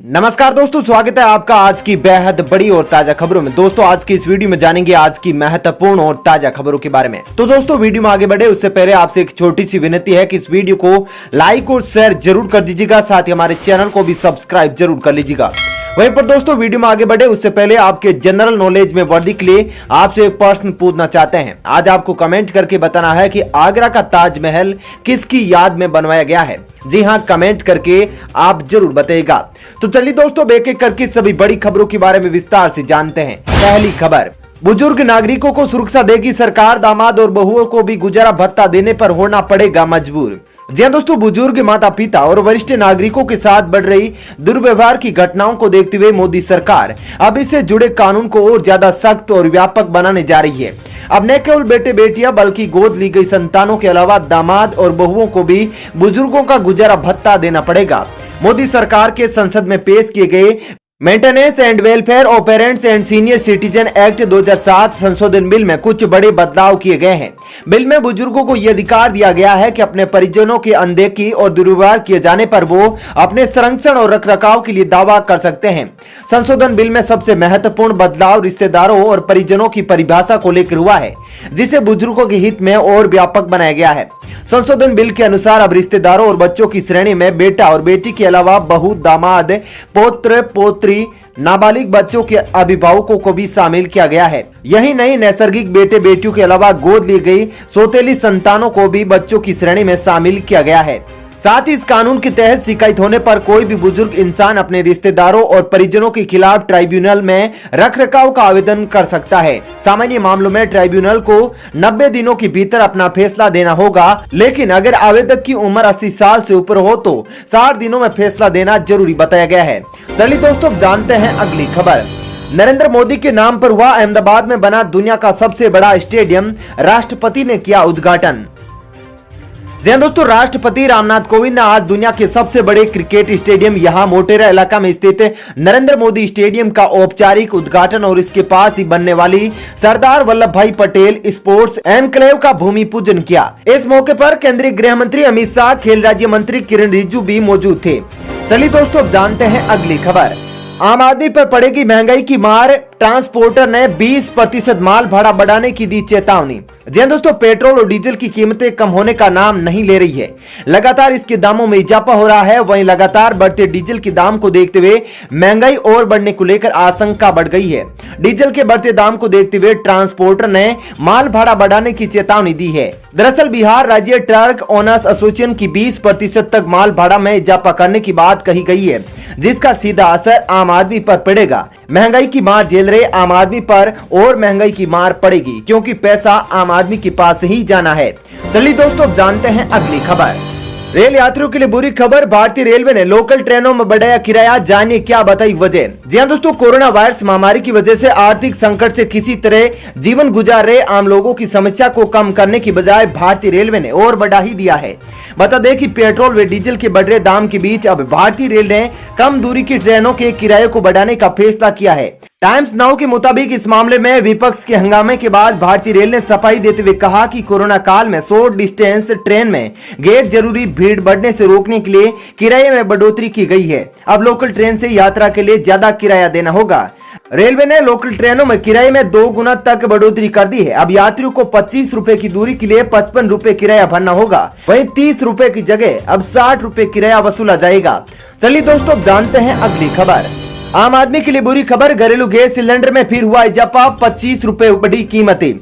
नमस्कार दोस्तों, स्वागत है आपका आज की बेहद बड़ी और ताजा खबरों में। दोस्तों आज की इस वीडियो में जानेंगे आज की महत्वपूर्ण और ताजा खबरों के बारे में। तो दोस्तों वीडियो में आगे बढ़े उससे पहले आपसे एक छोटी सी विनती है कि इस वीडियो को लाइक और शेयर जरूर कर दीजिएगा, साथ ही हमारे चैनल को भी सब्सक्राइब जरूर कर लीजिएगा। वहीं पर दोस्तों वीडियो में आगे बढ़े उससे पहले आपके जनरल नॉलेज में वृद्धि के लिए आपसे एक प्रश्न पूछना चाहते हैं। आज आपको कमेंट करके बताना है कि आगरा का ताजमहल किसकी याद में बनवाया गया है। जी हां, कमेंट करके आप जरूर बताइएगा। तो चलिए दोस्तों एक एक करके सभी बड़ी खबरों के बारे में विस्तार से जानते हैं। पहली खबर, बुजुर्ग नागरिकों को सुरक्षा देगी सरकार, दामाद और बहुओं को भी गुजारा भत्ता देने पर होना पड़ेगा मजबूर। जी हां दोस्तों, बुजुर्ग माता पिता और वरिष्ठ नागरिकों के साथ बढ़ रही दुर्व्यवहार की घटनाओं को देखते हुए मोदी सरकार अब इससे जुड़े कानून को और ज्यादा सख्त और व्यापक बनाने जा रही है। अब न केवल बेटे बेटियां बल्कि गोद ली गई संतानों के अलावा दामाद और बहुओं को भी बुजुर्गों का गुजारा भत्ता देना पड़ेगा। मोदी सरकार के संसद में पेश किए गए maintenance and welfare of parents and senior citizen act 2007 संशोधन बिल में कुछ बड़े बदलाव किए गए हैं। बिल में बुजुर्गों को यह अधिकार दिया गया है कि अपने परिजनों की अनदेखी और दुर्व्यवहार किए जाने पर वो अपने संरक्षण और रखरखाव के लिए दावा कर सकते हैं। संशोधन बिल में सबसे महत्वपूर्ण बदलाव रिश्तेदारों और परिजनों की परिभाषा को लेकर हुआ है, जिसे बुजुर्गों के हित में और व्यापक बनाया गया है। संशोधन बिल के अनुसार अब रिश्तेदारों और बच्चों की श्रेणी में बेटा और बेटी के अलावा बहू, दामाद, पौत्र, पौत्री, नाबालिग बच्चों के अभिभावकों को भी शामिल किया गया है। यही नहीं, नैसर्गिक बेटे बेटियों के अलावा गोद ली गई सौतेली संतानों को भी बच्चों की श्रेणी में शामिल किया गया है। साथ ही इस कानून के तहत शिकायत होने पर कोई भी बुजुर्ग इंसान अपने रिश्तेदारों और परिजनों के खिलाफ ट्राइब्यूनल में रखरखाव का आवेदन कर सकता है। सामान्य मामलों में ट्राइब्यूनल को 90 दिनों के भीतर अपना फैसला देना होगा, लेकिन अगर आवेदक की उम्र 80 साल से ऊपर हो तो 60 दिनों में फैसला देना जरूरी बताया गया है। चलिए दोस्तों जानते हैं अगली खबर। नरेंद्र मोदी के नाम पर हुआ अहमदाबाद में बना दुनिया का सबसे बड़ा स्टेडियम, राष्ट्रपति ने किया उद्घाटन। जी दोस्तों, राष्ट्रपति रामनाथ कोविंद ने आज दुनिया के सबसे बड़े क्रिकेट स्टेडियम यहां मोटेरा इलाका में स्थित नरेंद्र मोदी स्टेडियम का औपचारिक उद्घाटन और इसके पास ही बनने वाली सरदार वल्लभ भाई पटेल स्पोर्ट्स एनक्लेव का भूमि पूजन किया। इस मौके पर केंद्रीय गृह मंत्री अमित शाह, खेल राज्य मंत्री किरण रिजिजू भी मौजूद थे। चलिए दोस्तों जानते हैं अगली खबर। आम आदमी पर पड़ेगी महंगाई की मार, ट्रांसपोर्टर ने 20% माल भाड़ा बढ़ाने की दी चेतावनी। जी दोस्तों, पेट्रोल और डीजल की कीमतें कम होने का नाम नहीं ले रही है। लगातार इसके दामों में इजाफा हो रहा है। वहीं लगातार बढ़ते डीजल के दाम को देखते हुए महंगाई और बढ़ने को लेकर आशंका बढ़ गई है। डीजल के बढ़ते दाम को देखते हुए ट्रांसपोर्टर ने माल भाड़ा बढ़ाने की चेतावनी दी है। दरअसल बिहार राज्य ट्रक ओनर्स एसोसिएशन की 20% तक माल भाड़ा में इजाफा करने की बात कही गई है, जिसका सीधा असर आम आदमी पर पड़ेगा। महंगाई की मार झेल रहे आम आदमी पर और महंगाई की मार पड़ेगी, क्योंकि पैसा आम आदमी के पास ही जाना है। चलिए दोस्तों जानते हैं अगली खबर। रेल यात्रियों के लिए बुरी खबर, भारतीय रेलवे ने लोकल ट्रेनों में बढ़ाया किराया, जानिए क्या बताई वजह। जी हां दोस्तों, कोरोना वायरस महामारी की वजह से आर्थिक संकट से किसी तरह जीवन गुजार रहे आम लोगों की समस्या को कम करने की बजाय भारतीय रेलवे ने और बढ़ा ही दिया है। बता दें कि पेट्रोल व डीजल के बढ़ रहे दाम के बीच अब भारतीय रेल ने कम दूरी की ट्रेनों के किराए को बढ़ाने का फैसला किया है। टाइम्स नाउ के मुताबिक इस मामले में विपक्ष के हंगामे के बाद भारतीय रेल ने सफाई देते हुए कहा कि कोरोना काल में शॉर्ट डिस्टेंस ट्रेन में गैर जरूरी भीड़ बढ़ने से रोकने के लिए किराए में बढ़ोतरी की गई है। अब लोकल ट्रेन से यात्रा के लिए ज्यादा किराया देना होगा। रेलवे ने लोकल ट्रेनों में किराए में 2 गुना तक बढ़ोतरी कर दी है। अब यात्रियों को 25 रुपए की दूरी के लिए 55 रुपए किराया भरना होगा। वहीं 30 रुपए की जगह अब 60 रुपए किराया वसूला जाएगा। चलिए दोस्तों जानते हैं अगली खबर। आम आदमी के लिए बुरी खबर, घरेलू गैस सिलेंडर में फिर हुआ इजाफा, 25 रुपए बढ़ी कीमतें।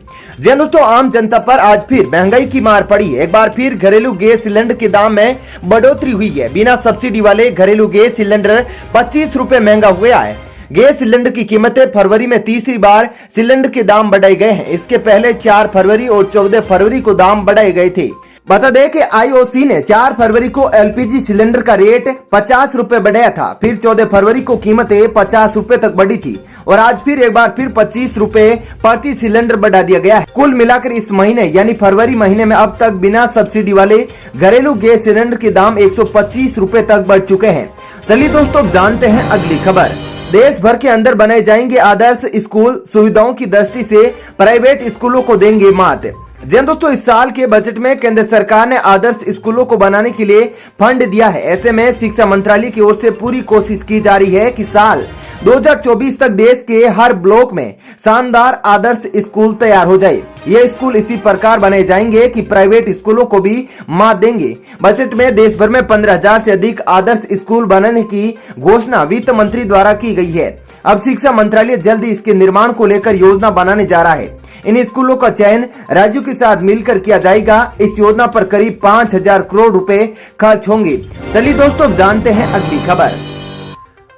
जी दोस्तों, आम जनता पर आज फिर महंगाई की मार पड़ी है। एक बार फिर घरेलू गैस सिलेंडर के दाम में बढ़ोतरी हुई है। बिना सब्सिडी वाले घरेलू गैस सिलेंडर 25 रुपए महंगा हुआ है। गैस सिलेंडर की कीमतें फरवरी में तीसरी बार सिलेंडर के दाम बढ़ाए गए हैं। इसके पहले 4 फरवरी और 14 फरवरी को दाम बढ़ाए गए थे। बता दें कि आईओसी ने 4 फरवरी को एलपीजी सिलेंडर का रेट 50 रुपए बढ़ाया था। फिर 14 फरवरी को कीमतें 50 रुपए तक बढ़ी थी और आज फिर एक बार फिर 25 रुपए प्रति सिलेंडर बढ़ा दिया गया है। कुल मिलाकर इस महीने यानी फरवरी महीने में अब तक बिना सब्सिडी वाले घरेलू गैस सिलेंडर के दाम 125 रुपए तक बढ़ चुके हैं। चलिए दोस्तों जानते हैं अगली खबर। देश भर के अंदर बनाए जाएंगे आदर्श स्कूल, सुविधाओं की दृष्टि से प्राइवेट स्कूलों को देंगे मात। जी दोस्तों, इस साल के बजट में केंद्र सरकार ने आदर्श स्कूलों को बनाने के लिए फंड दिया है। ऐसे में शिक्षा मंत्रालय की ओर से पूरी कोशिश की जा रही है कि साल 2024 तक देश के हर ब्लॉक में शानदार आदर्श स्कूल तैयार हो जाए। ये स्कूल इसी प्रकार बनाए जाएंगे कि प्राइवेट स्कूलों को भी मात देंगे। बजट में देश भर में 15,000 से अधिक आदर्श स्कूल बनाने की घोषणा वित्त मंत्री द्वारा की गई है। अब शिक्षा मंत्रालय जल्द ही इसके निर्माण को लेकर योजना बनाने जा रहा है। इन स्कूलों का चयन राज्यों के साथ मिलकर किया जाएगा। इस योजना पर करीब 5,000 करोड़ रुपए खर्च होंगे। चलिए दोस्तों, जानते हैं अगली खबर।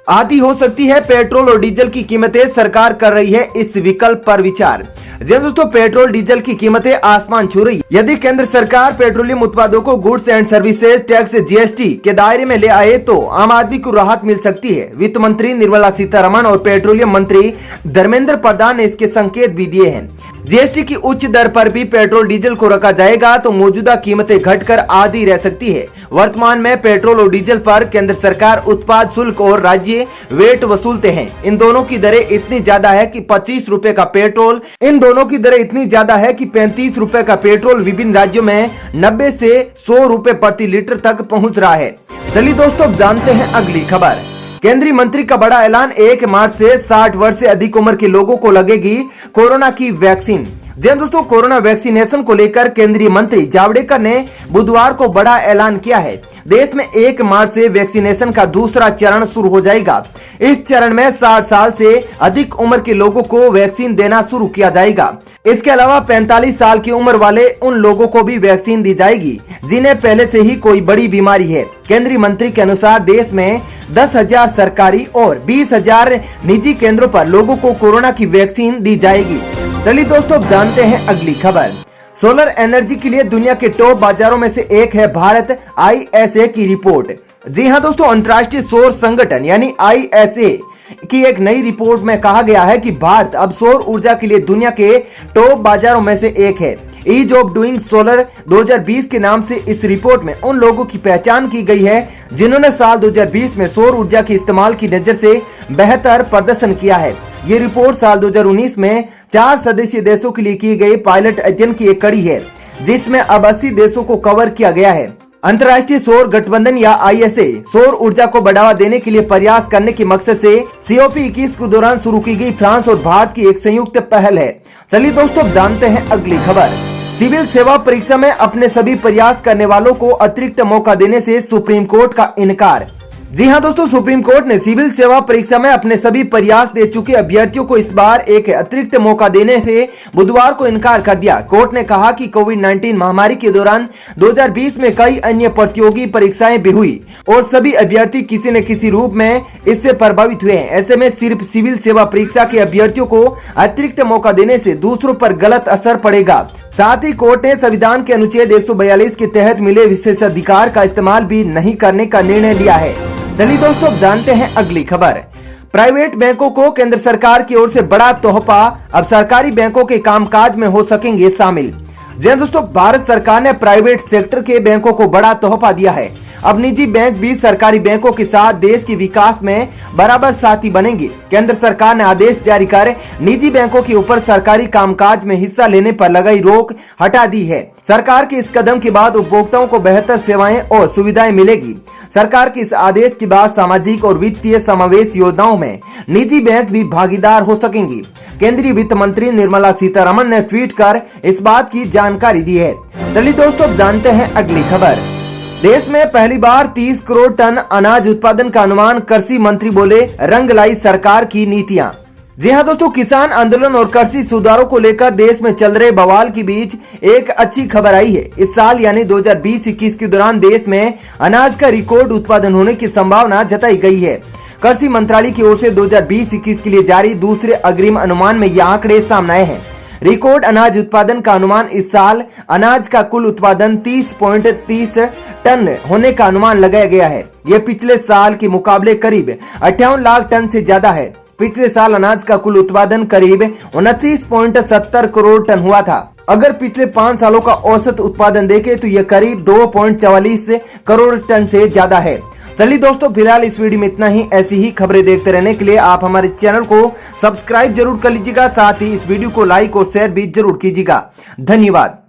आधी हो सकती है पेट्रोल और डीजल की कीमतें, सरकार कर रही है इस विकल्प पर विचार। जी दोस्तों, पेट्रोल डीजल की कीमतें आसमान छू रही। यदि केंद्र सरकार पेट्रोलियम उत्पादों को goods and services tax GST के दायरे में ले आए तो आम आदमी को राहत मिल सकती है। वित्त मंत्री निर्मला सीतारमण और पेट्रोलियम मंत्री धर्मेंद्र प्रधान ने इसके संकेत भी दिए हैं। जीएसटी की उच्च दर पर भी पेट्रोल डीजल को रखा जाएगा तो मौजूदा कीमतें घटकर आधी रह सकती है। वर्तमान में पेट्रोल और डीजल पर केंद्र सरकार उत्पाद शुल्क और राज्य वेट वसूलते हैं। इन दोनों की दरें इतनी ज्यादा है कि 25 रुपए का पेट्रोल इन दोनों की दरें इतनी ज्यादा है कि 35 रुपए का पेट्रोल विभिन्न राज्यों में 90 से 100 रुपए प्रति लीटर तक पहुंच रहा है। चलिए दोस्तों, जानते हैं अगली खबर। केंद्रीय मंत्री का बड़ा ऐलान, 1 मार्च से 60 वर्ष से अधिक उम्र के लोगों को लगेगी कोरोना की वैक्सीन। जी दोस्तों, कोरोना वैक्सीनेशन को लेकर केंद्रीय मंत्री जावड़ेकर ने बुधवार को बड़ा ऐलान किया है। देश में 1 मार्च से वैक्सीनेशन का दूसरा चरण शुरू हो जाएगा। इस चरण में 60 साल से अधिक उम्र के लोगों को वैक्सीन देना शुरू किया जाएगा। इसके अलावा 45 साल की उम्र वाले उन लोगों को भी वैक्सीन दी जाएगी जिन्हें पहले से ही कोई बड़ी बीमारी है। केंद्रीय मंत्री के अनुसार देश में 10,000 सरकारी और 20,000 निजी केंद्रों पर लोगों को कोरोना की वैक्सीन दी जाएगी। चलिए दोस्तों, जानते हैं अगली खबर। सोलर एनर्जी के लिए दुनिया के टॉप बाजारों में से एक है भारत, ISA की रिपोर्ट। जी हां दोस्तों, अंतर्राष्ट्रीय सौर संगठन यानी ISA की एक नई रिपोर्ट में कहा गया है कि भारत अब सौर ऊर्जा के लिए दुनिया के टॉप बाजारों में से एक है। ईज ऑफ डूइंग सोलर 2020 के नाम से इस रिपोर्ट में उन लोगों की पहचान की गई है जिन्होंने साल 2020 में सौर ऊर्जा के इस्तेमाल की नजर से बेहतर प्रदर्शन किया है। ये रिपोर्ट साल 2019 में 4 सदस्यीय देशों के लिए की गई पायलट अध्ययन की एक कड़ी है, जिसमें अब 80 देशों को कवर किया गया है। अंतर्राष्ट्रीय सौर गठबंधन या ISA सौर ऊर्जा को बढ़ावा देने के लिए प्रयास करने के मकसद से COP21 के दौरान शुरू की गई फ्रांस और भारत की एक संयुक्त पहल है। चलिए दोस्तों, जानते हैं अगली खबर। सिविल सेवा परीक्षा में अपने सभी प्रयास करने वालों को अतिरिक्त मौका देने से सुप्रीम कोर्ट का इनकार। जी हां दोस्तों, सुप्रीम कोर्ट ने सिविल सेवा परीक्षा में अपने सभी प्रयास दे चुके अभ्यर्थियों को इस बार एक अतिरिक्त मौका देने से बुधवार को इनकार कर दिया। कोर्ट ने कहा कि कोविड-19 महामारी के दौरान 2020 में कई अन्य प्रतियोगी परीक्षाएं भी हुई और सभी अभ्यर्थी किसी न किसी रूप में इससे प्रभावित हुए हैं। ऐसे में सिर्फ सिविल सेवा परीक्षा के अभ्यर्थियों को अतिरिक्त मौका देने से दूसरों पर गलत असर पड़ेगा। साथ ही कोर्ट ने संविधान के अनुच्छेद 142 के तहत मिले विशेषाधिकार का इस्तेमाल भी नहीं करने का निर्णय लिया है। चलिए दोस्तों, अब जानते हैं अगली खबर। प्राइवेट बैंकों को केंद्र सरकार की ओर से बड़ा तोहफा, अब सरकारी बैंकों के कामकाज में हो सकेंगे शामिल। जी दोस्तों, भारत सरकार ने प्राइवेट सेक्टर के बैंकों को बड़ा तोहफा दिया है। अब निजी बैंक भी सरकारी बैंकों के साथ देश के विकास में बराबर साथी बनेंगे। केंद्र सरकार ने आदेश जारी कर निजी बैंकों के ऊपर सरकारी कामकाज में हिस्सा लेने पर लगाई रोक हटा दी है। सरकार के इस कदम के बाद उपभोक्ताओं को बेहतर सेवाएं और सुविधाएं मिलेगी। सरकार के इस आदेश के बाद सामाजिक और वित्तीय समावेश योजनाओं में निजी बैंक भी भागीदार हो सकेंगी। केंद्रीय वित्त मंत्री निर्मला सीतारमण ने ट्वीट कर इस बात की जानकारी दी है। चलिए दोस्तों, जानते हैं अगली खबर। देश में पहली बार 30 करोड़ टन अनाज उत्पादन का अनुमान, कृषि मंत्री बोले, रंग लाई सरकार की नीतियां। जी हां दोस्तों, किसान आंदोलन और कृषि सुधारों को लेकर देश में चल रहे बवाल के बीच एक अच्छी खबर आई है। इस साल यानी 2020-21 के दौरान देश में अनाज का रिकॉर्ड उत्पादन होने की संभावना जताई गई है। कृषि मंत्रालय की ओर से 2020-21 के लिए जारी दूसरे अग्रिम अनुमान में ये आंकड़े सामने आए हैं। रिकॉर्ड अनाज उत्पादन का अनुमान, इस साल अनाज का कुल उत्पादन 30.30 टन होने का अनुमान लगाया गया है। यह पिछले साल के मुकाबले करीब 58 लाख टन से ज्यादा है। पिछले साल अनाज का कुल उत्पादन करीब 29.70 करोड़ टन हुआ था। अगर पिछले 5 सालों का औसत उत्पादन देखें तो यह करीब 2.44 करोड़ टन से ज्यादा है। चलिए दोस्तों, फिलहाल इस वीडियो में इतना ही। ऐसी ही खबरें देखते रहने के लिए आप हमारे चैनल को सब्सक्राइब जरूर कर लीजिएगा। साथ ही इस वीडियो को लाइक और शेयर भी जरूर कीजिएगा। धन्यवाद।